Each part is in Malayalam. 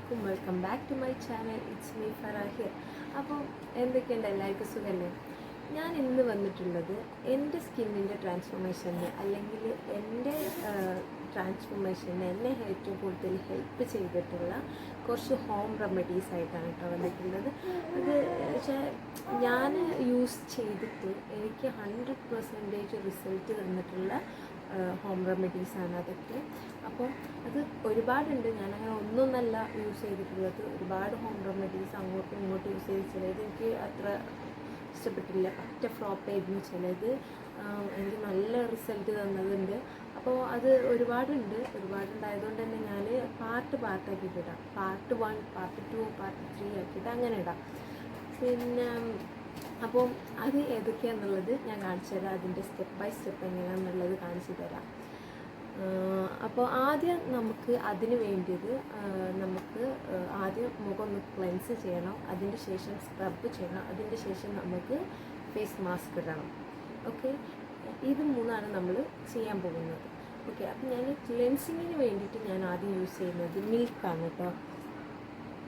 അലൈക്കും, welcome back to my channel. It's me Farah here. അപ്പോൾ എന്തൊക്കെയുണ്ട്, എല്ലാവർക്കും സുഖമല്ലേ? ഞാൻ ഇന്ന് വന്നിട്ടുള്ളത് എൻ്റെ സ്കിന്നിൻ്റെ ട്രാൻസ്ഫോർമേഷന് അല്ലെങ്കിൽ എൻ്റെ ട്രാൻസ്ഫോർമേഷന് എന്നെ ഏറ്റവും കൂടുതൽ ഹെൽപ്പ് ചെയ്തിട്ടുള്ള കുറച്ച് ഹോം റെമഡീസ് ആയിട്ടാണ് കേട്ടോ വന്നിട്ടുള്ളത്. അത് വെച്ചാൽ ഞാൻ യൂസ് ചെയ്തിട്ട് എനിക്ക് 100% റിസൾട്ട് തന്നിട്ടുള്ള ഹോം റെമഡീസാണ് അതൊക്കെ. അപ്പോൾ അത് ഒരുപാടുണ്ട്, ഞാനങ്ങനെ ഒന്നൊന്നല്ല യൂസ് ചെയ്തിട്ടുള്ളത്. ഒരുപാട് ഹോം റെമഡീസ് അങ്ങോട്ടും ഇങ്ങോട്ടും യൂസ് ചെയ്ത് ചിലത് എനിക്ക് അത്ര ഇഷ്ടപ്പെട്ടില്ല, ഒറ്റ ഫ്ലോപ്പായിരുന്നു. ചിലത് എനിക്ക് നല്ല റിസൾട്ട് തന്നതുണ്ട്. അപ്പോൾ അത് ഒരുപാടുണ്ടായതുകൊണ്ട് തന്നെ ഞാൻ പാർട്ടാക്കിയിട്ട് ഇടാം. പാർട്ട് 1, പാർട്ട് 2, പാർട്ട് 3 ആക്കിയിട്ട് അങ്ങനെ ഇടാം. പിന്നെ അപ്പോൾ അത് ഏതൊക്കെയാണെന്നുള്ളത് ഞാൻ കാണിച്ചു തരാം. അതിൻ്റെ സ്റ്റെപ്പ് ബൈ സ്റ്റെപ്പ് എങ്ങനെയാണെന്നുള്ളത് കാണിച്ചു തരാം. അപ്പോൾ ആദ്യം നമുക്ക് അതിന് വേണ്ടിയത് നമുക്ക് ആദ്യം മുഖം ഒന്ന് ക്ലെൻസ് ചെയ്യണം. അതിൻ്റെ ശേഷം സ്ക്രബ് ചെയ്യണം. അതിൻ്റെ ശേഷം നമുക്ക് ഫേസ് മാസ്ക് ഇടണം. ഓക്കെ, ഇത് മൂന്നാണ് നമ്മൾ ചെയ്യാൻ പോകുന്നത്. ഓക്കെ, അപ്പോൾ ഞാൻ ക്ലെൻസിങ്ങിന് വേണ്ടിയിട്ട് ഞാൻ ആദ്യം യൂസ് ചെയ്യുന്നത് മിൽക്കാണ് കേട്ടോ.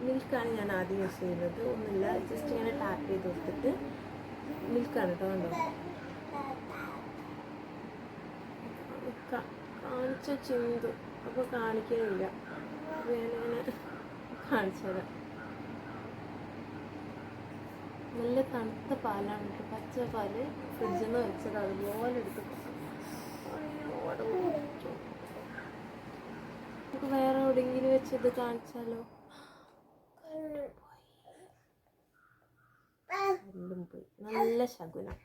മിൽക്കാണ് ഞാൻ ആദ്യം യൂസ് ചെയ്യുന്നത്. ഒന്നുമില്ല, ജസ്റ്റ് ഇങ്ങനെ ടാപ്പ് ചെയ്ത് കൊടുത്തിട്ട് മിൽക്കാണ് കേട്ടോ. കണ്ടോ, കാണിച്ച ചിന്തു അപ്പോൾ കാണിക്കുന്നില്ല. അപ്പോൾ ഞാനിങ്ങനെ കാണിച്ചു തരാം. നല്ല തണുത്ത പാലാണ് കേട്ടോ, പച്ച പാല് ഫ്രിഡ്ജിൽ നിന്ന് വെച്ചത് അതുപോലെ എടുത്ത്. നമുക്ക് വേറെ എവിടെയെങ്കിലും വെച്ചത് കാണിച്ചാലോ? രണ്ടും പോയി, നല്ല ശകുനം.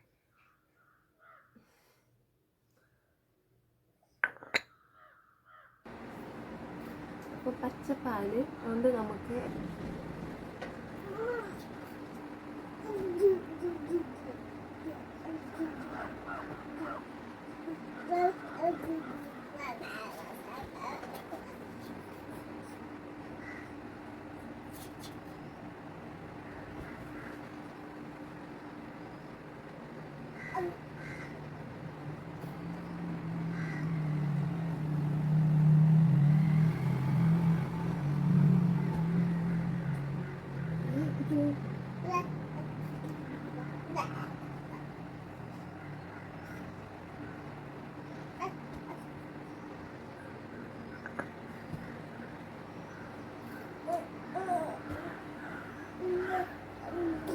അപ്പോൾ പച്ചപ്പാല് കൊണ്ട് നമുക്ക്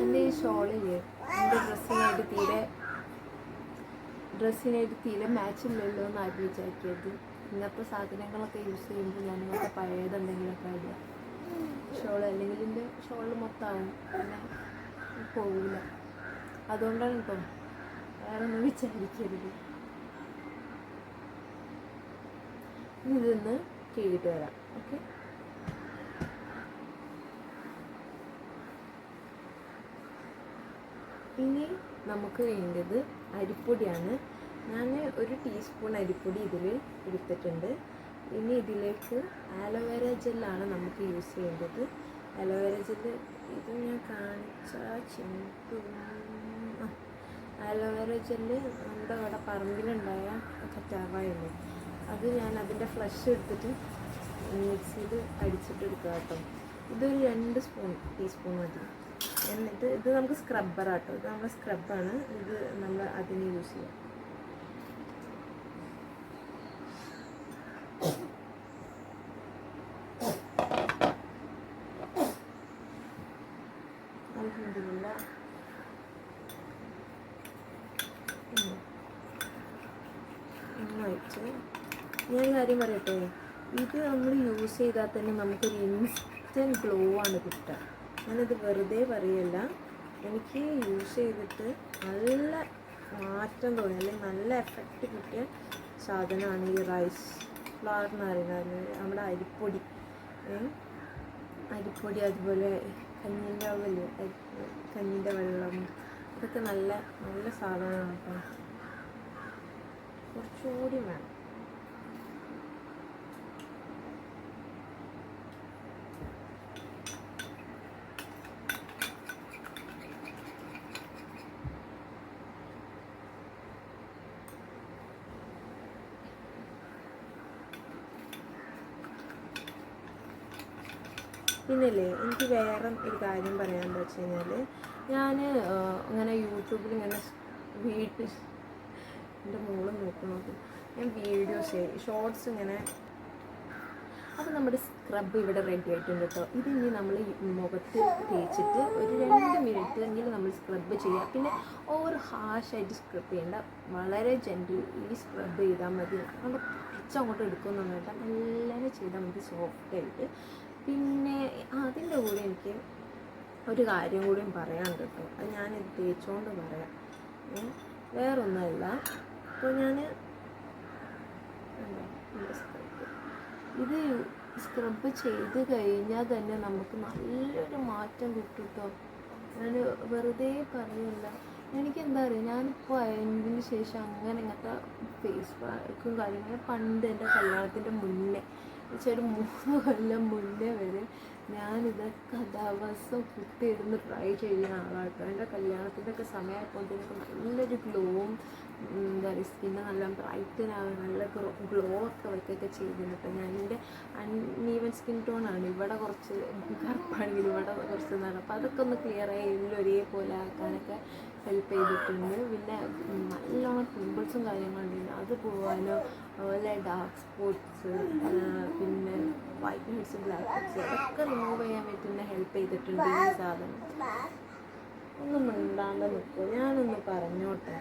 എൻ്റെ ഈ ഷോളില് എൻ്റെ ഡ്രസ്സിനായിട്ട് തീരെ മാച്ചില്ലല്ലോ എന്ന് ആരും വിചാരിക്കരുത്. ഇങ്ങനത്തെ സാധനങ്ങളൊക്കെ യൂസ് ചെയ്യുമ്പോൾ ഞാൻ ഇങ്ങനത്തെ പഴയതെന്തെങ്കിലുമൊക്കെ ഇടുക. ഷോൾ അല്ലെങ്കിൽ എൻ്റെ ഷോളിൽ മൊത്തമാവും, പിന്നെ പോവില്ല. അതുകൊണ്ടാണ് ഇപ്പം, വേറെ ഒന്നും വിചാരിക്കരുത്. ഇതൊന്ന് കീഴിട്ട് വരാം. ഓക്കെ, ഇനി നമുക്ക് വേണ്ടത് അരിപ്പൊടിയാണ്. ഞാൻ 1 ടീസ്പൂൺ അരിപ്പൊടി ഇതിൽ എടുത്തിട്ടുണ്ട്. ഇനി ഇതിലേക്ക് ആലോവേര ജെല്ലാണ് നമുക്ക് യൂസ് ചെയ്യേണ്ടത്. ആലോവേര ജെല്ല് ഇത് ഞാൻ കാണിച്ച ആലോവേര ജെല്ല് നമ്മുടെ അവിടെ പറമ്പിലുണ്ടായ കറ്റാവായുണ്ട്. അത് ഞാൻ അതിൻ്റെ ഫ്ലഷ് എടുത്തിട്ട് മിക്സിയിൽ അടിച്ചിട്ട് എടുക്കുക കേട്ടോ. ഇതൊരു 2 ടീസ്പൂൺ മതി. എന്നിട്ട് ഇത് നമുക്ക് സ്ക്രബ്ബറാട്ടോ, ഇത് നമ്മുടെ സ്ക്രബാണ്. ഇത് നമ്മൾ അതിന് യൂസ് ചെയ്യാം. അൽഹംദുലില്ലാഹ്. ഒഴിച്ച് ഞാൻ കാര്യം പറയട്ടെ, ഇത് നമ്മൾ യൂസ് ചെയ്താൽ തന്നെ നമുക്കൊരു ഇൻസ്റ്റൻറ്റ് ഗ്ലോ ആണ് കിട്ടുക. ഞാനിത് വെറുതെ പറയല്ല, എനിക്ക് യൂസ് ചെയ്തിട്ട് നല്ല മാറ്റം തോന്നി, അല്ലെങ്കിൽ നല്ല എഫക്റ്റ് കിട്ടിയ സാധനമാണ് ഈ റൈസ് ഫ്ലവർ എന്ന് പറയുന്നത്. നമ്മുടെ അരിപ്പൊടി, അതുപോലെ കഞ്ഞിൻ്റെ വെള്ളം, ഇതൊക്കെ നല്ല നല്ല സാധനമാണ് കേട്ടോ. കുറച്ചുകൂടി വേണം. പിന്നല്ലേ എനിക്ക് വേറെ ഒരു കാര്യം പറയാമെന്ന് വെച്ച് കഴിഞ്ഞാൽ ഞാൻ ഇങ്ങനെ യൂട്യൂബിൽ ഇങ്ങനെ വീട്ടിൽ എൻ്റെ മോള് നോക്കുന്നത് ഞാൻ വീഡിയോസ് ഷോർട്സ് ഇങ്ങനെ അപ്പോൾ നമ്മുടെ സ്ക്രബ് ഇവിടെ റെഡി ആയിട്ടുണ്ട് കേട്ടോ. ഇതിനി നമ്മൾ മുഖത്ത് തേച്ചിട്ട് ഒരു 2 മിനിറ്റ് എങ്കിലും നമ്മൾ സ്ക്രബ് ചെയ്യുക. പിന്നെ ഓവർ ഹാഷായിട്ട് സ്ക്രബ് ചെയ്യേണ്ട, വളരെ ജെൻറ്റിലി സ്ക്രബ് ചെയ്താൽ മതി. നമ്മൾ അങ്ങോട്ട് എടുക്കുന്നൊന്നും വേണ്ട, നല്ലപോലെ ചെയ്താൽ മതി സോഫ്റ്റായിട്ട്. പിന്നെ അതിൻ്റെ കൂടെ എനിക്ക് ഒരു കാര്യം കൂടിയും പറയാനുണ്ട് കേട്ടോ. അത് ഞാനിത് തേച്ചുകൊണ്ട് പറയാം, വേറൊന്നുമല്ല. അപ്പോൾ ഞാൻ ഇത് സ്ക്രബ് ചെയ്ത് കഴിഞ്ഞാൽ തന്നെ നമുക്ക് നല്ലൊരു മാറ്റം കിട്ടും കേട്ടോ. ഞാൻ വെറുതെ പറയില്ല. എനിക്കെന്താ അറിയുക, ഞാനിപ്പോൾ അതിന് ശേഷം അങ്ങനെ ഇങ്ങനത്തെ ഫേസ് പാക്കും കാര്യങ്ങളും പണ്ട് എൻ്റെ കല്യാണത്തിൻ്റെ മുന്നേ ഒരു 3 കൊല്ലം മുന്നേ വരെ ഞാനിതൊക്കെ ദിവസം കുത്തിയിരുന്ന് ട്രൈ ചെയ്യുന്ന ആളാട്ടോ. എൻ്റെ കല്യാണത്തിൻ്റെ ഒക്കെ സമയമായപ്പോഴത്തേക്ക് നല്ലൊരു ഗ്ലോവും എന്താ പറയുക, സ്കിന്ന് നല്ല ബ്രൈറ്റനാകും, നല്ല ഗ്ലോ ഒക്കെ വയ്ക്കൊക്കെ ചെയ്തിട്ട്. ഞാൻ എൻ്റെ അൺഈവൻ സ്കിൻ ടോണാണ്, ഇവിടെ കുറച്ച് കറുപ്പാണെങ്കിൽ ഇവിടെ കുറച്ച് നല്ല. അപ്പോൾ അതൊക്കെ ഒന്ന് ക്ലിയറായി എല്ലാം ഒരേപോലെ ആക്കാനൊക്കെ ഹെൽപ്പ് ചെയ്തിട്ടുണ്ട്. പിന്നെ നല്ലോണം പിമ്പിൾസും കാര്യങ്ങളുണ്ട്, അത് പോകാനോ, അതുപോലെ ഡാർക്ക് സ്പോട്ട്സ്, പിന്നെ വൈറ്റ് ഹെഡ്സ്, ബ്ലാക്ക് ഹെഡ്സ് അതൊക്കെ റിമൂവ് ചെയ്യാൻ പറ്റുന്ന ഹെൽപ്പ് ചെയ്തിട്ടുണ്ട് ഈ സാധനം. ഒന്നും മിണ്ടാണ്ട് നിൽക്കും, ഞാനൊന്ന് പറഞ്ഞോട്ടെ.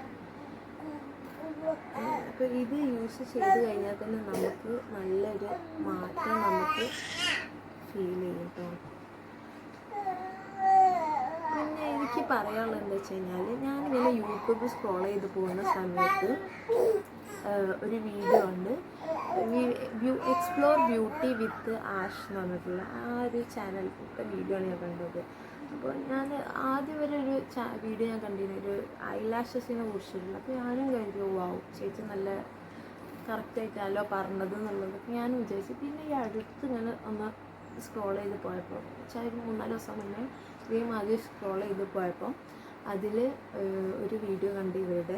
അപ്പോൾ ഇത് യൂസ് ചെയ്ത് കഴിഞ്ഞാൽ തന്നെ നമുക്ക് നല്ലൊരു മാറ്റം നമുക്ക് ഫീൽ ചെയ്യും കേട്ടോ. പിന്നെ എനിക്ക് പറയാനുള്ളത് എന്താ വെച്ച് കഴിഞ്ഞാൽ, ഞാനിങ്ങനെ യൂട്യൂബ് സ്ക്രോൾ ചെയ്ത് പോകുന്ന സമയത്ത് ഒരു വീഡിയോ ഉണ്ട്, എക്സ്പ്ലോർ ബ്യൂട്ടി വിത്ത് ആഷ് എന്ന് പറഞ്ഞിട്ടുള്ള ആ ഒരു ചാനലിലത്തെ വീഡിയോ ആണ് ഞാൻ കണ്ടത്. അപ്പോൾ ഞാൻ ആദ്യം വരെ ഒരു വീഡിയോ ഞാൻ കണ്ടിരുന്നു, ഒരു ഐലാഷസിനെ കുറിച്ചിട്ടുള്ള. അപ്പോൾ ഞാനും കരുതി വാവും ചേച്ചി നല്ല കറക്റ്റായിട്ടല്ലോ പറഞ്ഞത് എന്നുള്ളതൊക്കെ ഞാനും വിചാരിച്ചു. പിന്നെ ഈ അടുത്ത് ഇങ്ങനെ ഒന്ന് സ്ക്രോൾ ചെയ്ത് പോയപ്പോൾ, ഒരു 3-4 ദിവസം മുന്നേ ഇതേം ആദ്യം സ്ക്രോൾ ചെയ്ത് പോയപ്പോൾ അതിൽ ഒരു വീഡിയോ കണ്ട് ഇവർ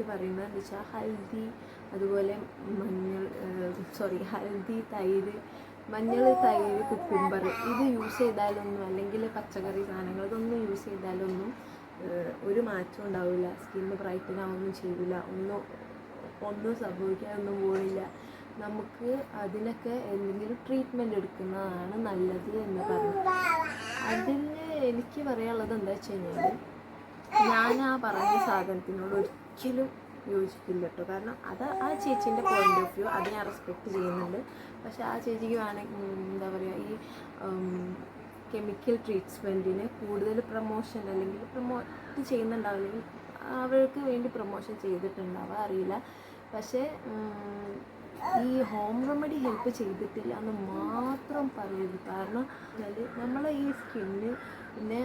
പറയുന്നത് എന്താ വെച്ചാൽ ഹൽദി, അതുപോലെ ഹൽദി, തൈര്, മഞ്ഞൾ, തൈര്, കുക്കുംബർ ഇത് യൂസ് ചെയ്താലൊന്നും, അല്ലെങ്കിൽ പച്ചക്കറി സാധനങ്ങൾ ഇതൊന്നും യൂസ് ചെയ്താലൊന്നും ഒരു മാറ്റം ഉണ്ടാവില്ല, സ്കിന്ന് ബ്രൈറ്റൻ ആവുകയൊന്നും ചെയ്യില്ല, ഒന്നും സംഭവിക്കാനൊന്നും പോകില്ല. നമുക്ക് അതിനൊക്കെ എന്തെങ്കിലും ട്രീറ്റ്മെൻറ്റ് എടുക്കുന്നതാണ് നല്ലത് എന്ന് പറഞ്ഞു. അതിന് എനിക്ക് പറയാനുള്ളത് എന്താ വെച്ച് കഴിഞ്ഞാൽ, ഞാൻ ആ പറഞ്ഞ സാധനത്തിനോട് ഒരിക്കലും യോജിക്കില്ല കേട്ടോ. കാരണം അത് ആ ചേച്ചീൻ്റെ പോയിൻ്റ് ഓഫ് വ്യൂ, അത് ഞാൻ റെസ്പെക്റ്റ് ചെയ്യുന്നുണ്ട്. പക്ഷെ ആ ചേച്ചിക്ക് വേണമെങ്കിൽ എന്താ പറയുക, ഈ കെമിക്കൽ ട്രീറ്റ്മെൻറ്റിന് കൂടുതൽ പ്രൊമോഷൻ അല്ലെങ്കിൽ പ്രൊമോട്ട് ചെയ്യുന്നുണ്ടാവില്ലെങ്കിൽ അവർക്ക് വേണ്ടി പ്രൊമോഷൻ ചെയ്തിട്ടുണ്ടാവുക അറിയില്ല. പക്ഷേ ഈ ഹോം റെമഡി ഹെൽപ്പ് ചെയ്തിട്ടില്ല എന്ന് മാത്രം പറയരുത്. കാരണം നമ്മളെ ഈ സ്കിന്ന് പിന്നെ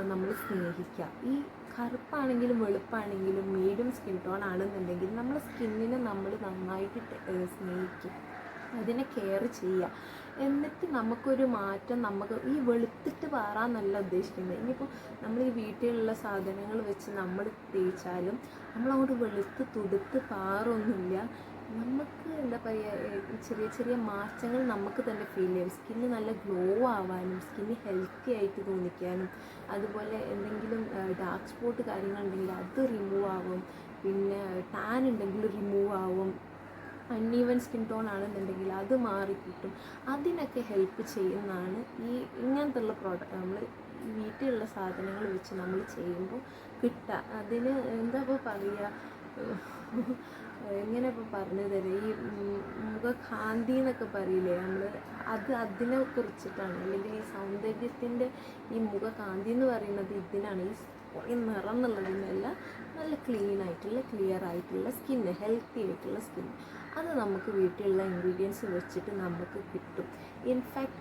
നമ്മൾ സ്നേഹിക്കുക. ഈ കറുപ്പാണെങ്കിലും വെളുപ്പാണെങ്കിലും മീഡിയം സ്കിൻ ടോൺ ആണെന്നുണ്ടെങ്കിൽ നമ്മളെ സ്കിന്നിനെ നമ്മൾ നന്നായിട്ട് സ്നേഹിക്കുക, അതിനെ കെയർ ചെയ്യുക. എന്നിട്ട് നമുക്കൊരു മാറ്റം, നമുക്ക് ഈ വെളുത്തിട്ട് പാറാന്നല്ല ഉദ്ദേശിക്കുന്നത്. ഇനിയിപ്പോൾ നമ്മൾ ഈ വീട്ടിലുള്ള സാധനങ്ങൾ വെച്ച് നമ്മൾ തേച്ചാലും നമ്മളങ്ങോട്ട് വെളുത്ത് തുടുത്ത് പാറൊന്നുമില്ല. നമുക്ക് എന്താ പറയുക, ചെറിയ ചെറിയ മാറ്റങ്ങൾ നമുക്ക് തന്നെ ഫീൽ ചെയ്യും. സ്കിന്ന് നല്ല ഗ്ലോ ആവാനും, സ്കിന്ന് ഹെൽത്തി ആയിട്ട് തോന്നിക്കാനും, അതുപോലെ എന്തെങ്കിലും ഡാർക്ക് സ്പോട്ട് കാര്യങ്ങളുണ്ടെങ്കിൽ അത് റിമൂവ് ആവും, പിന്നെ ടാൻ ഉണ്ടെങ്കിൽ റിമൂവ് ആവും, അൺഈവൻ സ്കിൻ ടോൺ ആണെന്നുണ്ടെങ്കിൽ അത് മാറിക്കിട്ടും. അതിനൊക്കെ ഹെൽപ്പ് ചെയ്യുന്നതാണ് ഈ ഇങ്ങനത്തുള്ള പ്രോഡക്റ്റ്. നമ്മൾ വീട്ടിലുള്ള സാധനങ്ങൾ വെച്ച് നമ്മൾ ചെയ്യുമ്പോൾ കിട്ടുക. അതിന് എന്താ ഇപ്പോൾ പറയുക, എങ്ങനെ ഇപ്പോൾ പറഞ്ഞു തരാം, ഈ മുഖകാന്തി എന്നൊക്കെ പറയില്ലേ നമ്മൾ, അതിനെ കുറിച്ചിട്ടാണ്. അല്ലെങ്കിൽ ഈ സൗന്ദര്യത്തിൻ്റെ ഈ മുഖകാന്തി എന്ന് പറയുന്നത് ഇതിനാണ്. ഈ കുറേ നിറം എന്നുള്ളതിനല്ല, നല്ല ക്ലീൻ ആയിട്ടുള്ള ക്ലിയർ ആയിട്ടുള്ള സ്കിന്ന്, ഹെൽത്തി ആയിട്ടുള്ള സ്കിൻ, അത് നമുക്ക് വീട്ടിലുള്ള ഇൻഗ്രീഡിയൻസ് വെച്ചിട്ട് നമുക്ക് കിട്ടും. ഇൻഫാക്ട്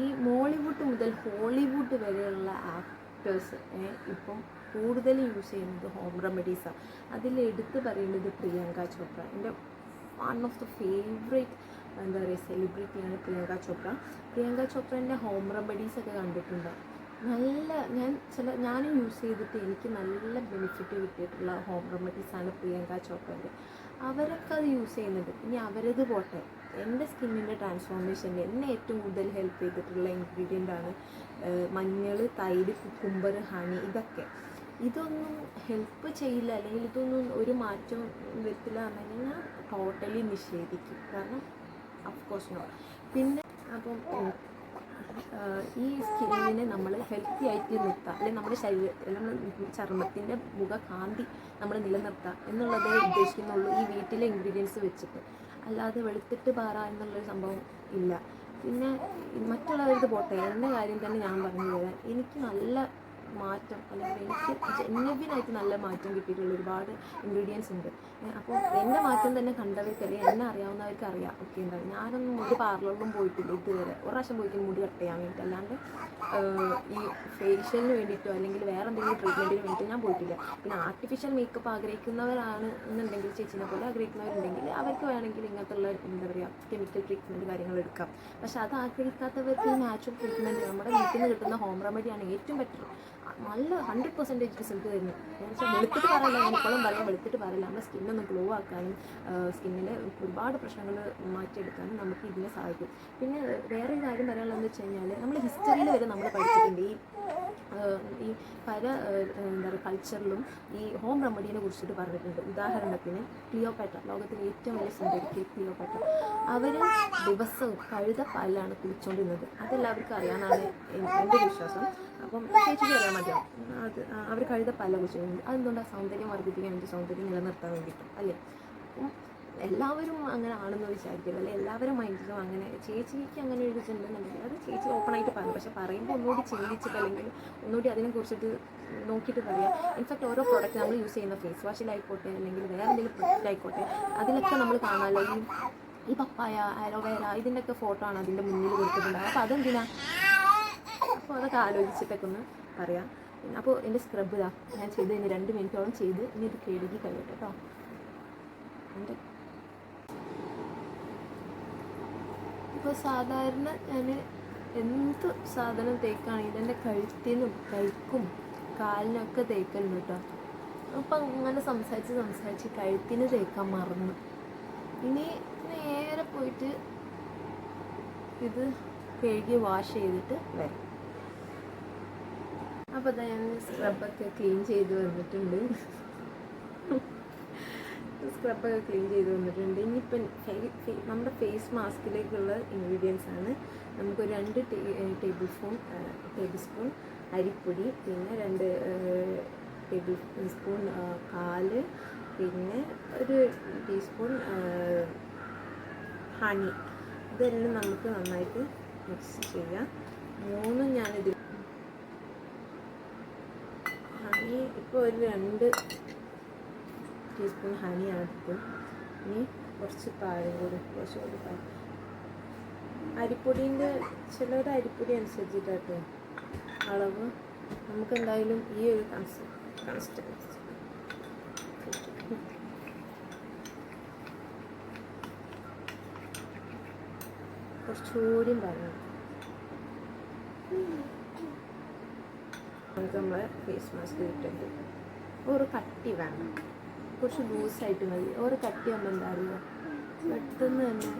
ഈ മോളിവുഡ് മുതൽ ഹോളിവുഡ് വരെയുള്ള ആക്ടേഴ്സ് ഇപ്പം കൂടുതൽ യൂസ് ചെയ്യുന്നത് ഹോം റെമഡീസാണ്. അതിലെടുത്ത് പറയുന്നത് പ്രിയങ്ക ചോപ്ര. എൻ്റെ വൺ ഓഫ് ദ ഫേവറേറ്റ് എന്താ പറയുക സെലിബ്രിറ്റിയാണ് പ്രിയങ്ക ചോപ്ര. പ്രിയങ്ക ചോപ്രേൻ്റെ ഹോം റെമഡീസൊക്കെ കണ്ടിട്ടുണ്ട്. ഞാനും യൂസ് ചെയ്തിട്ട് എനിക്ക് നല്ല ബെനിഫിറ്റ് കിട്ടിയിട്ടുള്ള ഹോം റെമഡീസാണ് പ്രിയങ്ക ചോപ്രേൻ്റെ. അവരൊക്കെ അത് യൂസ് ചെയ്യുന്നുണ്ട്. ഇനി അവരത് പോട്ടെ, എൻ്റെ സ്കിന്നിൻ്റെ ട്രാൻസ്ഫോർമേഷനിൽ എന്നെ ഏറ്റവും കൂടുതൽ ഹെൽപ്പ് ചെയ്തിട്ടുള്ള ഇൻഗ്രീഡിയൻ്റാണ് മഞ്ഞൾ, തൈര്, കുക്കുംബർ, ഹണി. ഇതൊന്നും ഹെൽപ്പ് ചെയ്യില്ല, അല്ലെങ്കിൽ ഇതൊന്നും ഒരു മാറ്റം വരത്തില്ല എന്നുണ്ടെങ്കിൽ ഞാൻ ടോട്ടലി നിഷേധിക്കും. കാരണം അഫ്കോഴ്സ് നോ. പിന്നെ അപ്പം ഈ സ്കിന്നിനെ നമ്മൾ ഹെൽത്തി ആയിട്ട് നിർത്തുക, അല്ലെങ്കിൽ നമ്മുടെ നമ്മൾ ചർമ്മത്തിൻ്റെ മുഖകാന്തി നമ്മൾ നിലനിർത്തുക എന്നുള്ളതേ ഉദ്ദേശിക്കുന്നുള്ളൂ ഈ വീട്ടിലെ ഇൻഗ്രീഡിയൻസ് വെച്ചിട്ട്. അല്ലാതെ വെളുത്തിട്ട് പാറ എന്നുള്ളൊരു സംഭവം ഇല്ല. പിന്നെ മറ്റുള്ളവർക്ക് പോട്ടെ, എൻ്റെ കാര്യം തന്നെ ഞാൻ പറഞ്ഞു തരാം. എനിക്ക് നല്ല മാറ്റം, അല്ലെങ്കിൽ എനിക്ക് ജെന്യുവിനായിട്ട് നല്ല മാറ്റം കിട്ടിയിട്ടുള്ള ഒരുപാട് ഇൻഗ്രീഡിയൻസ് ഉണ്ട്. അപ്പോൾ എൻ്റെ മാറ്റം തന്നെ കണ്ടവർക്ക്, അല്ലെങ്കിൽ എന്നെ അറിയാവുന്നവർക്ക് അറിയാം. ഓക്കെ, എന്താണ്, ഞാനൊന്നും ഒരു പാർലറിലും പോയിട്ടില്ല ഇതുവരെ. ഒരു പ്രാവശ്യം പോയിട്ട് മുടി കട്ട് ചെയ്യാൻ വേണ്ടിയിട്ട്, അല്ലാണ്ട് ഈ ഫേഷ്യലിന് വേണ്ടിയിട്ടോ അല്ലെങ്കിൽ വേറെ എന്തെങ്കിലും ട്രീറ്റ്മെൻറ്റിന് വേണ്ടിയിട്ട് ഞാൻ പോയിട്ടില്ല. പിന്നെ ആർട്ടിഫിഷ്യൽ മേക്കപ്പ് ആഗ്രഹിക്കുന്നവരാണ് എന്നുണ്ടെങ്കിൽ, ചേച്ചിനെ പോലെ ആഗ്രഹിക്കുന്നവരുണ്ടെങ്കിൽ അവർക്ക് വേണമെങ്കിൽ ഇങ്ങനത്തുള്ള എന്താ പറയുക കെമിക്കൽ ട്രീറ്റ്മെൻറ്റ് കാര്യങ്ങൾ എടുക്കാം. പക്ഷെ അത് ആഗ്രഹിക്കാത്തവർക്ക് ഈ നാച്ചുറൽ ട്രീറ്റ്മെൻറ്റ് നമ്മുടെ വീട്ടിൽ നിന്ന് കിട്ടുന്ന ഹോം റെമഡിയാണ് ഏറ്റവും ബെറ്റർ. നല്ല 100% റിസൾട്ട് തരുന്നു. എന്നുവെച്ചാൽ വെളുത്തിട്ട് പറയില്ല, ഞാൻ ഇപ്പോഴും പറയാം, വെളുത്തിട്ട് പറയില്ല. നമ്മുടെ സ്കിന്നൊന്ന് ഗ്ലോ ആക്കാനും സ്കിന്നിൻ്റെ ഒരുപാട് പ്രശ്നങ്ങൾ മാറ്റിയെടുക്കാനും നമുക്ക് ഇതിനെ സഹായിക്കും. പിന്നെ വേറൊരു കാര്യം പറയാനുള്ളതെന്ന് വെച്ച് കഴിഞ്ഞാൽ, നമ്മൾ ഹിസ്റ്ററിയിൽ വരെ നമ്മൾ പഠിച്ചിട്ടുണ്ട് ഈ പല എന്താ പറയുക കൾച്ചറിലും ഈ ഹോം റെമഡീനെ കുറിച്ചിട്ട് പറഞ്ഞിട്ടുണ്ട്. ഉദാഹരണത്തിന് ക്ലിയോപാട്ര, ലോകത്തിലെ ഏറ്റവും വലിയ സുന്ദരി ക്ലിയോപാട്ര, അവർ ദിവസവും കഴുത പാലിലാണ് കുളിച്ചുകൊണ്ടിരുന്നത്. അതെല്ലാവർക്കും അറിയാമെന്നാണ് എൻ്റെ വിശ്വാസം. അപ്പം ചേച്ചിക്ക് അറിയാൻ മതിയാവും. അവർ കഴുത പാലിലാണ് കുളിച്ചുകൊണ്ടിരുന്നത്. അതെന്തുകൊണ്ടാണ്? സൗന്ദര്യം വർദ്ധിപ്പിക്കാൻ വേണ്ടി, സൗന്ദര്യം നിലനിർത്താൻ വേണ്ടിയിട്ടും അല്ലേ. അപ്പം എല്ലാവരും അങ്ങനെ ആണെന്ന് വിചാരിക്കില്ല, അല്ലെ എല്ലാവരും മൈൻഡിലും അങ്ങനെ. ചേച്ചിക്ക് അങ്ങനെ ഒരു ഇതുണ്ടെന്നുണ്ടെങ്കിൽ അത് ചേച്ചി ഓപ്പണായിട്ട് പറയും. പക്ഷെ പറയുമ്പോൾ ഒന്നുകൂടി ചിന്തിച്ചിട്ട്, അല്ലെങ്കിൽ ഒന്നുകൂടി അതിനെക്കുറിച്ചിട്ട് നോക്കിയിട്ട് പറയാം. ഇൻഫാക്ട് ഓരോ പ്രോഡക്റ്റ് നമ്മൾ യൂസ് ചെയ്യുന്ന ഫേസ് വാഷിലായിക്കോട്ടെ, അല്ലെങ്കിൽ വേറെ എന്തെങ്കിലും പ്രൊഡക്റ്റിലായിക്കോട്ടെ, അതിലൊക്കെ നമ്മൾ കാണാമല്ലോ ഈ പപ്പായ, അലോവേര, ഇതിൻ്റെയൊക്കെ ഫോട്ടോ ആണ് അതിൻ്റെ മുന്നിൽ കൊടുത്തിട്ടുണ്ടാകും. അപ്പോൾ അതെന്തിനാ? അപ്പോൾ അതൊക്കെ ആലോചിച്ചിട്ടൊക്കെ ഒന്ന് പറയാം. അപ്പോൾ എൻ്റെ സ്ക്രബ് ഇതാ ഞാൻ ചെയ്ത് ഇനി 2 മിനിറ്റോളം ചെയ്ത് ഇനി ഇത് കഴുകി കഴിയട്ടെ കേട്ടോ. എൻ്റെ ഇപ്പോൾ സാധാരണ ഞാൻ എന്ത് സാധനം തേക്കുകയാണെങ്കിൽ എൻ്റെ കഴുത്തിനും കൈക്കും കാലിനൊക്കെ തേക്കലുണ്ട് കേട്ടോ. അപ്പം അങ്ങനെ സംസാരിച്ച് കഴുത്തിന് തേക്കാൻ മറന്നു. ഇനി നേരെ പോയിട്ട് ഇത് കഴുകി വാഷ് ചെയ്തിട്ട് വരാം. അപ്പോൾ അതാ ഞാൻ സ്ക്രബൊക്കെ ക്ലീൻ ചെയ്ത് വന്നിട്ടുണ്ട്. ഇനിയിപ്പം നമ്മുടെ ഫേസ് മാസ്കിലേക്കുള്ള ഇൻഗ്രീഡിയൻസ് ആണ്. നമുക്കൊരു 2 ടേബിൾ സ്പൂൺ അരിപ്പൊടി, പിന്നെ 2 ടേബിൾ സ്പൂൺ പാല്, പിന്നെ 1 ടീസ്പൂൺ ഹണി. ഇതെല്ലാം നമുക്ക് നന്നായിട്ട് മിക്സ് ചെയ്യാം. 3 ഞാനിതിൽ ഹണി ഇപ്പോൾ ഒരു 2 ടീസ്പൂൺ ഹണിയാണ് എടുത്തത്. ഇനി കുറച്ച് പാലും കൂടി, കുറച്ചുകൂടി പാൽ. അരിപ്പൊടീൻ്റെ ചിലരുടെ അരിപ്പൊടി അനുസരിച്ചിട്ടാട്ടോ അളവ്. നമുക്കെന്തായാലും ഈ ഒരു കൺസിസ്റ്റൻസി കുറച്ചുകൂടിയും പറഞ്ഞു നമുക്ക് നമ്മളെ ഫേസ് മാസ്ക് കിട്ടുന്നത്. ഒരു കട്ടി വേണം, കുറച്ച് ലൂസായിട്ട് മതി. ഒരു കട്ടി ആകുമ്പോൾ എന്താ അറിയുക, പെട്ടെന്ന് തന്നെ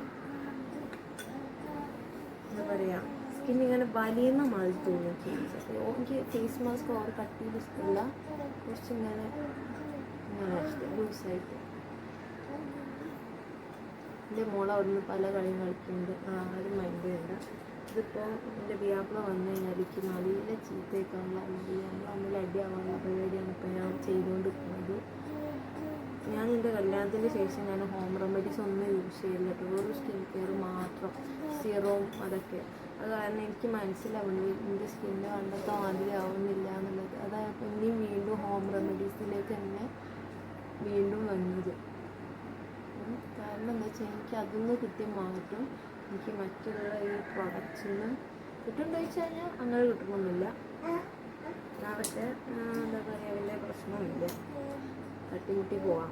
എന്താ പറയുക സ്കിന്നിങ്ങനെ വലിയുന്ന മാതിരി തോന്നും. എനിക്ക് ഫേസ് മാസ്ക് ഒരു കട്ടിയിൽ ഇഷ്ടമല്ല, കുറച്ചിങ്ങനെ ലൂസായിട്ട്. എൻ്റെ മോൾ അവിടുന്ന് പല കളിയും കളിക്കുന്നുണ്ട്, ആരും മൈൻഡ് ചെയ്യണ്ട. ഇതിപ്പോൾ എൻ്റെ ബിയാപ്പിള വന്നു കഴിഞ്ഞാൽ എനിക്ക് നല്ല ചീത്തയൊക്കെയുള്ള നമ്മൾ തമ്മിൽ അടിയാവാനുള്ള പരിപാടിയാണ് ഇപ്പോൾ ഞാൻ ചെയ്തുകൊണ്ടിരിക്കുന്നത്. ഞാൻ എൻ്റെ കല്യാണത്തിന് ശേഷം ഞാൻ ഹോം റെമഡീസ് ഒന്നും യൂസ് ചെയ്യില്ല, ഒരു സ്കിൻ കെയർ മാത്രം, സിറവും അതൊക്കെ. അത് കാരണം എനിക്ക് മനസ്സിലാവുന്നത് എൻ്റെ സ്കിന്ന് പണ്ടത്തെ മാതിരി ആവുന്നില്ല എന്നുള്ളത്. അതായപ്പോൾ ഇനിയും വീണ്ടും ഹോം റെമഡീസിലേക്ക് തന്നെ വീണ്ടും വന്നത്. കാരണം എന്താ വെച്ചാൽ എനിക്ക് അതൊന്നും കിട്ടിയ മാറ്റം എനിക്ക് മറ്റുള്ള ഈ പ്രൊഡക്ട്സിൽ നിന്ന് കിട്ടുമെന്ന് ചോദിച്ചു കഴിഞ്ഞാൽ അങ്ങനെ കിട്ടണമെന്നില്ല. പക്ഷേ എന്താ പറയുക, വലിയ പ്രശ്നമില്ല, തട്ടിമുട്ടി പോവാം,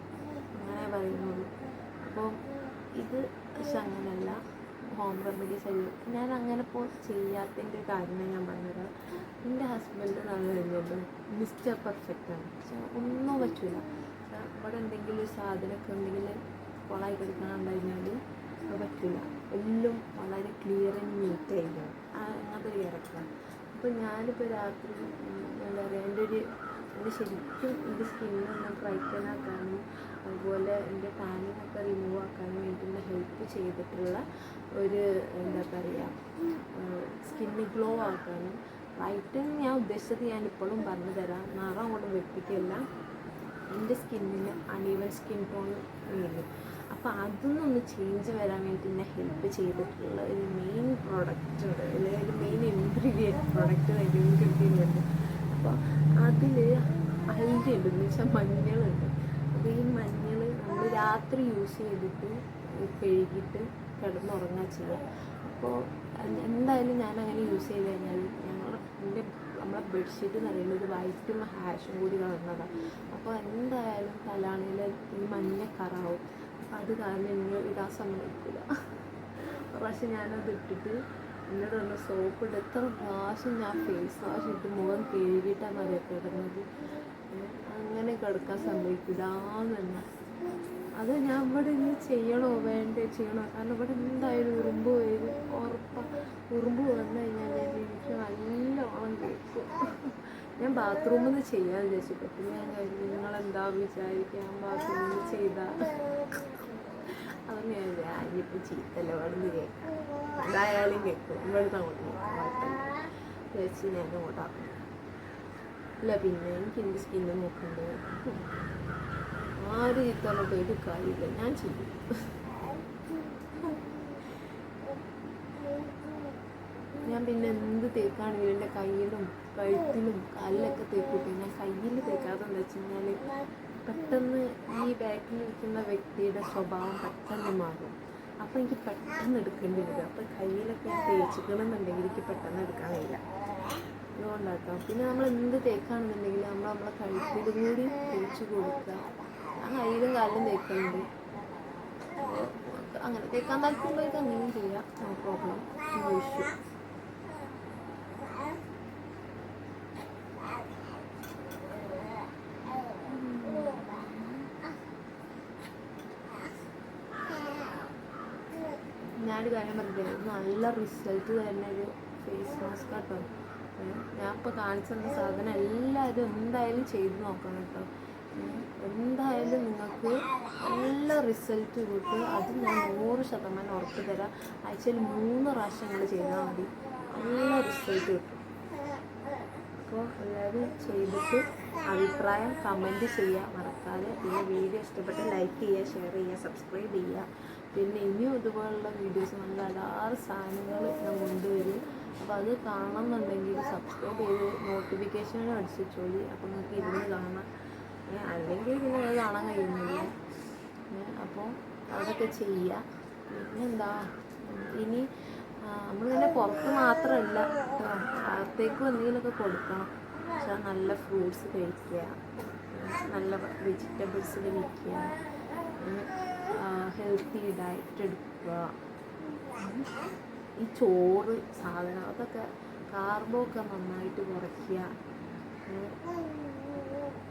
അങ്ങനെ പറയുന്നുള്ളൂ. അപ്പോൾ ഇത് പക്ഷെ അങ്ങനെയല്ല, ഹോം റെമഡീസ് അല്ല. ഞാൻ അങ്ങനെ ഇപ്പോൾ ചെയ്യാത്തതിൻ്റെ കാരണം ഞാൻ പറഞ്ഞുതരാം. എൻ്റെ ഹസ്ബൻഡ് നല്ല കഴിഞ്ഞല്ലോ മിസ്റ്റർ പെർഫെക്റ്റാണ്. പക്ഷേ ഒന്നും പറ്റില്ല. ഇവിടെ എന്തെങ്കിലും ഒരു സാധനമൊക്കെ എന്തെങ്കിലും കൊളായി കൊടുക്കാനുണ്ടായിരുന്നാൽ അത് പറ്റില്ല. എല്ലാം വളരെ ക്ലിയർ ആൻഡ് നീറ്റ് ആയിരിക്കണം. അങ്ങനത്തെ ഒരു ക്യാരക്ടറാണ്. അപ്പോൾ ഞാനിപ്പോൾ രാത്രി എന്താ പറയുക, എൻ്റെ ശരിക്കും എൻ്റെ സ്കിന്നൊന്ന് ബ്രൈറ്റൻ ആക്കാനും അതുപോലെ എൻ്റെ ടാനിങ്ങൊക്കെ റിമൂവ് ആക്കാനും വേണ്ടി എന്നെ ഹെൽപ്പ് ചെയ്തിട്ടുള്ള ഒരു എന്താ പറയുക, സ്കിന്ന് ഗ്ലോ ആക്കാനും ബ്രൈറ്റൻ ഞാൻ ഉദ്ദേശിച്ചത് ഞാൻ ഇപ്പോഴും പറഞ്ഞു തരാം. നിറം കൊണ്ട് വെപ്പിക്കല്ല, എൻ്റെ സ്കിന്നിന് അൺഈവൻ സ്കിൻ ടോൺ വീഴും. അപ്പോൾ അതൊന്നൊന്ന് ചേഞ്ച് വരാൻ വേണ്ടി എന്നെ ഹെൽപ്പ് ചെയ്തിട്ടുള്ള ഒരു മെയിൻ പ്രോഡക്റ്റ് ഉണ്ട്, അല്ലെങ്കിൽ ഒരു മെയിൻ ഇൻഗ്രീഡിയൻറ്റ് പ്രോഡക്റ്റ് എനിക്ക് കിട്ടിയിട്ടുണ്ട്. അപ്പോൾ അതിൽ ഹൽദി ഉണ്ട്, എന്ന് വെച്ചാൽ മഞ്ഞളുണ്ട്. അപ്പോൾ ഈ മഞ്ഞൾ നമ്മൾ രാത്രി യൂസ് ചെയ്തിട്ട് കഴുകിയിട്ട് കിടന്നുറങ്ങാൻ ചെയ്യാം. അപ്പോൾ എന്തായാലും ഞാൻ അങ്ങനെ യൂസ് ചെയ്ത് കഴിഞ്ഞാൽ നമ്മളെ ബെഡ്ഷീറ്റ് എന്ന് പറയുന്നത് വൈറ്റും ഹാഷും കൂടി കളർന്നതാണ്. അപ്പോൾ എന്തായാലും തലാണിയിൽ ഈ മഞ്ഞ കറാവും. അപ്പോൾ അത് കാരണം നിങ്ങൾ ഇടാൻ സമ്മതിക്കില്ല. പക്ഷെ ഞാനത് ഇട്ടിട്ട് എന്നോട് പറഞ്ഞ സോപ്പ് ഇട്ട് എത്ര പ്രാവശ്യം ഞാൻ ഫേസ് വാഷ് ഇട്ട് മുഖം കഴുകിയിട്ടാണ് മറിയ കിടന്നത്. അങ്ങനെ കിടക്കാൻ സമ്മതിക്കില്ല തന്നെ. അത് ഞാൻ ഇവിടെ ഇന്ന് ചെയ്യണോ വേണ്ടേ ചെയ്യണോ, കാരണം ഇവിടെ എന്തായാലും ഉറുമ്പ് വരും ഉറപ്പാണ്. ഉറുമ്പ് വന്നു കഴിഞ്ഞാൽ എനിക്ക് നല്ലോണം കേൾക്കും. ഞാൻ ബാത്റൂമിൽ നിന്ന് ചെയ്യാൻ വിചാരിച്ചിട്ട് ഞാൻ കഴിഞ്ഞു നിങ്ങളെന്താ വിചാരിക്കുക, ബാത്റൂമിൽ നിന്ന് ചെയ്താൽ അതൊന്നും ഞാൻ ഇനിയിപ്പോൾ ചീത്തല്ല ഇവിടെ നിന്ന് കേൾക്കാം, എന്തായാലും കേൾക്കും. ഇവിടുന്ന് അങ്ങോട്ട് കേൾക്കാം വിചാരിച്ച് ഞാൻ അങ്ങോട്ടാക്കും. ഇല്ല പിന്നെ എനിക്ക് എൻ്റെ സ്കിന്ന് നോക്കണ്ട്, ആര് ചീത്തലോട്ട് ഒരു കാര്യമില്ല, ഞാൻ ചെയ്യും. ഞാൻ പിന്നെ എന്ത് തേക്കാണെങ്കിലും എൻ്റെ കയ്യിലും കഴുത്തിലും കാലിലൊക്കെ തേക്കൂട്ടെ. ഞാൻ കയ്യിൽ തേക്കാതെന്ന് വെച്ച് കഴിഞ്ഞാൽ പെട്ടെന്ന് ഈ ബാക്കിലിരിക്കുന്ന വ്യക്തിയുടെ സ്വഭാവം പെട്ടെന്ന് മാറും. അപ്പോൾ എനിക്ക് പെട്ടെന്ന് എടുക്കേണ്ടി വരും. അപ്പോൾ കയ്യിലൊക്കെ ഞാൻ തേച്ചിക്കണമെന്നുണ്ടെങ്കിൽ എനിക്ക് പെട്ടെന്ന് എടുക്കാൻ കഴിയില്ല, അതുകൊണ്ടാക്കാം. പിന്നെ നമ്മൾ എന്ത് തേക്കാണെന്നുണ്ടെങ്കിൽ നമ്മളെ കഴുത്തിലും കൂടി തേച്ച് കൊടുക്കുക. ഞാൻ കയ്യിലും കാലിലും തേക്കുന്നുണ്ട്. അങ്ങനെ തേക്കാൻ താല്പര്യമുള്ളവർക്ക് അങ്ങനെയും ചെയ്യാം, നോ പ്രോബ്ലം, നോ ഇഷ്യൂ. ഞാനൊരു കാര്യം പറഞ്ഞില്ലേ, നല്ല റിസൾട്ട് തരുന്ന ഒരു ഫേസ് മാസ്ക് കേട്ടോ. ഞാൻ ഇപ്പോൾ കാണിച്ചു തന്ന സാധനം എല്ലാവരും എന്തായാലും ചെയ്ത് നോക്കണം കേട്ടോ. എന്തായാലും നിങ്ങൾക്ക് നല്ല റിസൾട്ട് കിട്ടും. അത് ഞാൻ 100% ഉറപ്പ് തരാം. ആഴ്ചയിൽ 3 പ്രാവശ്യം നിങ്ങൾ ചെയ്താൽ മതി, നല്ല റിസൾട്ട് കിട്ടും. അപ്പോൾ എല്ലാവരും ചെയ്തിട്ട് അഭിപ്രായം കമൻറ്റ് ചെയ്യുക മറക്കാതെ. പിന്നെ വീഡിയോ ഇഷ്ടപ്പെട്ട് ലൈക്ക് ചെയ്യുക, ഷെയർ ചെയ്യുക, സബ്സ്ക്രൈബ് ചെയ്യുക. പിന്നെ ഇനിയും ഇതുപോലുള്ള വീഡിയോസ് നല്ല അടാറ് സാധനങ്ങൾ ഞാൻ കൊണ്ടുവരും. അപ്പോൾ അത് കാണണമെന്നുണ്ടെങ്കിൽ സബ്സ്ക്രൈബ് ചെയ്ത് നോട്ടിഫിക്കേഷനും അടിച്ചോളി. അപ്പോൾ നിങ്ങൾക്ക് ഇരുന്ന് കാണാം, അല്ലെങ്കിൽ പിന്നെ അത് കാണാൻ കഴിയുന്നില്ല. അപ്പോൾ അതൊക്കെ ചെയ്യുക. പിന്നെന്താ, ഇനി നമ്മളിങ്ങനെ പുറത്ത് മാത്രമല്ല അകത്തേക്കും എന്തെങ്കിലുമൊക്കെ കൊടുക്കണം. പക്ഷേ നല്ല ഫ്രൂട്ട്സ് കഴിക്കുക, നല്ല വെജിറ്റബിൾസ് കഴിക്കുക, ഹെൽത്തി ഡയറ്റ് എടുക്കുക. ഈ ചോറ് സാധനം അതൊക്കെ കാർബൊക്കെ നന്നായിട്ട് കുറയ്ക്കുക.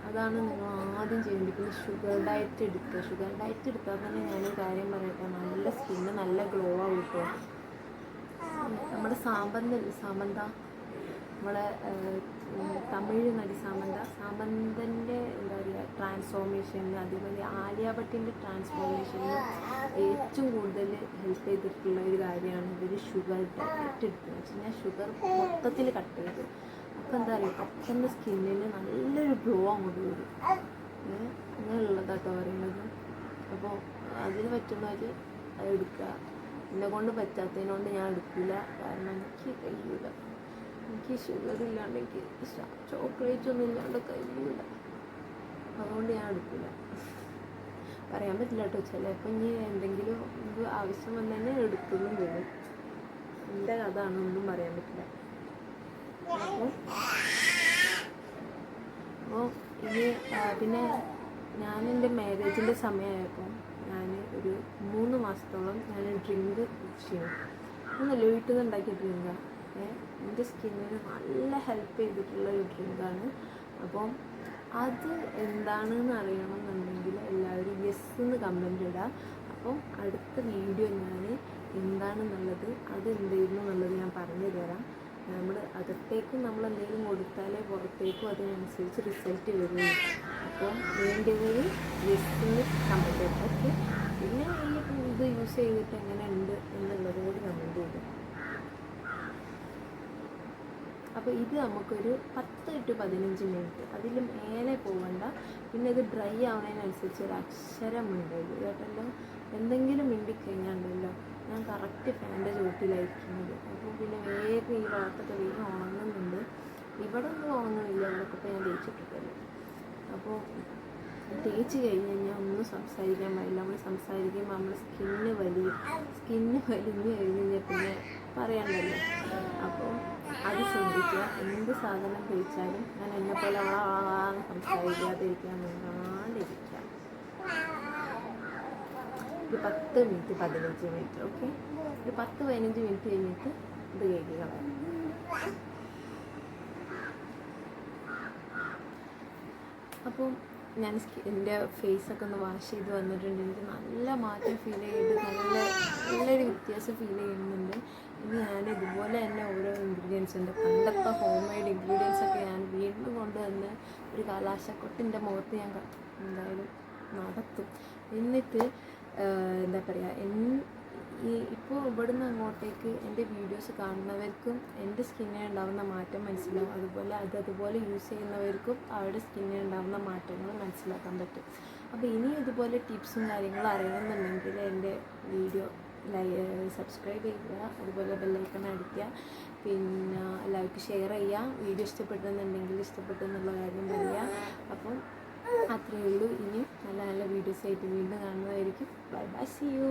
അതാണ് നിങ്ങൾ ആദ്യം ചെയ്യേണ്ടത്. പിന്നെ ഷുഗർ ഡയറ്റ് എടുക്കുക. ഷുഗർ ഡയറ്റ് എടുത്താൽ തന്നെ ഞാനൊരു കാര്യം പറയട്ടെ, നല്ല സ്കിന്ന് നല്ല ഗ്ലോ ആവും കേട്ടോ. നമ്മുടെ സാമന്ത നമ്മളെ തമിഴ് നടി സാമന്തൻ്റെ എന്താ പറയുക ട്രാൻസ്ഫോർമേഷനിൽ, അതേപോലെ ആലിയ ഭട്ടിൻ്റെ ട്രാൻസ്ഫോർമേഷനിൽ ഏറ്റവും കൂടുതൽ ഹെൽപ്പ് ചെയ്തിട്ടുള്ള ഒരു കാര്യമാണ് ഇവർ ഷുഗർ ഡയറ്റ് എടുക്കുന്നത്. വെച്ച് കഴിഞ്ഞാൽ ഷുഗർ മൊത്തത്തിൽ കട്ട് ചെയ്ത്. അപ്പോൾ എന്താ പറയുക, പെട്ടെന്ന് സ്കിന്നിന് നല്ലൊരു ഗ്ലോ അങ്ങോട്ട് വരും. അങ്ങനെയുള്ളതാട്ടോ പറയുന്നത്. അപ്പോൾ അതിന് പറ്റുന്നവർ അത് എടുക്കുക. എന്നെ കൊണ്ട് പറ്റാത്തതിനോണ്ട് ഞാൻ എടുക്കില്ല, കാരണം എനിക്ക് കഴിയില്ല. എനിക്ക് ഷുഗർ ഇല്ലാണ്ട്, എനിക്ക് ചോക്ലേറ്റ് ഒന്നും ഇല്ലാണ്ട് കഴിയില്ല, അതുകൊണ്ട് ഞാൻ എടുക്കില്ല. പറയാൻ പറ്റില്ല കേട്ടോ, ചിലപ്പോൾ ഇനി എന്തെങ്കിലും ഇത് ആവശ്യം വന്നു തന്നെ എടുക്കുന്നു വരും. എൻ്റെ കഥയാണ്, ഒന്നും പറയാൻ പറ്റില്ല. അപ്പോൾ ഇനി പിന്നെ ഞാൻ എൻ്റെ മാരേജിൻ്റെ സമയമായപ്പോൾ ഞാൻ ഒരു 3 മാസത്തോളം ഞാൻ ഡ്രിങ്ക് ചെയ്യും. ഒന്നല്ല, വീട്ടിൽ നിന്ന് ഉണ്ടാക്കിയ ഡ്രിങ്കാണ്. എൻ്റെ സ്കിന്നിന് നല്ല ഹെൽപ്പ് ചെയ്തിട്ടുള്ള ഒരു ഡ്രിങ്കാണ്. അപ്പം അത് എന്താണെന്ന് അറിയണമെന്നുണ്ടെങ്കിൽ എല്ലാവരും യെസ് എന്ന് കമൻറ്റ് ഇടുക. അപ്പം അടുത്ത വീഡിയോ ഞാൻ എന്താണെന്നുള്ളത് അത് എന്തായിരുന്നു എന്നുള്ളത് ഞാൻ പറഞ്ഞു തരാം. നമ്മൾ അകത്തേക്കും നമ്മൾ എന്തെങ്കിലും കൊടുത്താലേ പുറത്തേക്കും അതിനനുസരിച്ച് റിസൾട്ട് വരുള്ളൂ. അപ്പോൾ വേണ്ടവർ ജസ്റ്റ് കമൻറ്റ് ചെയ്യാം. ഓക്കെ, പിന്നെ ഈ ഇത് യൂസ് ചെയ്തിട്ട് എങ്ങനെ ഉണ്ട് എന്നുള്ളത് കൂടി കമൻറ്റ് ചെയ്തു. അപ്പോൾ ഇത് നമുക്കൊരു 10 to 15 മിനിറ്റ്, അതിൽ മേലെ പോകണ്ട. പിന്നെ ഇത് ഡ്രൈ ആവുന്നതിനനുസരിച്ച് ഒരു അക്ഷരം മിണ്ടരുത് കേട്ടല്ലോ. എന്തെങ്കിലും മിണ്ടിക്കഴിഞ്ഞാണ്ടല്ലോ ഞാൻ കറക്റ്റ് ഫാൻ്റെ ചുവട്ടിലായിരിക്കുന്നത്. അപ്പോൾ പിന്നെ വേഗം ഈ ഭാഗത്തൊക്കെ വേഗം ഉണങ്ങുന്നുണ്ട്. ഇവിടെ ഒന്നും ഉണങ്ങുന്നില്ല, ഇവിടെയൊക്കെ ഇപ്പോൾ ഞാൻ തേച്ചിട്ടിട്ടല്ലോ. അപ്പോൾ തേച്ച് കഴിഞ്ഞ് കഴിഞ്ഞാൽ ഒന്നും സംസാരിക്കാൻ പാടില്ല. നമ്മൾ സംസാരിക്കുമ്പോൾ നമ്മൾ സ്കിന്ന് വലിഞ്ഞ് കഴിഞ്ഞ് കഴിഞ്ഞാൽ പിന്നെ പറയണ്ടല്ലോ. അപ്പോൾ അത് ശ്രദ്ധിക്കുക. എന്ത് സാധനം കഴിച്ചാലും ഞാൻ എന്നെപ്പോലെ സംസാരിക്കാതിരിക്കാൻ വേണ്ടാണ്ടിരിക്കുക. ഒരു 10 മിനിറ്റ് 15 മിനിറ്റ് ഓക്കെ, ഒരു 10-15 മിനിറ്റ് കഴിഞ്ഞിട്ട് ഇത് കേക്ക് കളയാം. അപ്പം ഞാൻ എൻ്റെ ഫേസൊക്കെ ഒന്ന് വാഷ് ചെയ്ത് വന്നിട്ടുണ്ട്. എനിക്ക് നല്ല മാറ്റം ഫീൽ ചെയ്ത് നല്ലൊരു വ്യത്യാസം ഫീൽ ചെയ്യുന്നുണ്ട്. ഇനി ഞാൻ ഇതുപോലെ തന്നെ ഓരോ ഇൻഗ്രീഡിയൻസ് ഉണ്ട്, പണ്ടത്തെ ഹോം മെയ്ഡ് ഇൻഗ്രീഡിയൻസൊക്കെ ഞാൻ വീണ്ടും കൊണ്ടുവന്ന് ഒരു കലാശക്കൊട്ടിൻ്റെ മുഖത്ത് ഞാൻ എന്തായാലും നടത്തും. എന്നിട്ട് എന്താ പറയുക, ഇപ്പോൾ ഇവിടുന്ന് അങ്ങോട്ടേക്ക് എൻ്റെ വീഡിയോസ് കാണുന്നവർക്കും എൻ്റെ സ്കിന്നിൽ ഉണ്ടാകുന്ന മാറ്റം മനസ്സിലാവും. അതുപോലെ യൂസ് ചെയ്യുന്നവർക്കും അവരുടെ സ്കിന്നിൽ ഉണ്ടാകുന്ന മാറ്റങ്ങൾ മനസ്സിലാക്കാൻ പറ്റും. അപ്പോൾ ഇനി ഇതുപോലെ ടിപ്സും കാര്യങ്ങളും അറിയണമെന്നുണ്ടെങ്കിൽ എൻ്റെ വീഡിയോ സബ്സ്ക്രൈബ് ചെയ്യുക, അതുപോലെ ബെല്ലൈക്കൺ അടിക്കുക, പിന്നെ എല്ലാവർക്കും ഷെയർ ചെയ്യുക. വീഡിയോ ഇഷ്ടപ്പെട്ടെന്നുണ്ടെങ്കിൽ ഇഷ്ടപ്പെട്ടു എന്നുള്ള കാര്യം പറയുക. അപ്പം അത്രയേ ഉള്ളൂ. ഇനി നല്ല നല്ല വീഡിയോസ് ആയിട്ട് വീണ്ടും കാണുന്നതായിരിക്കും. Bye bye, see U.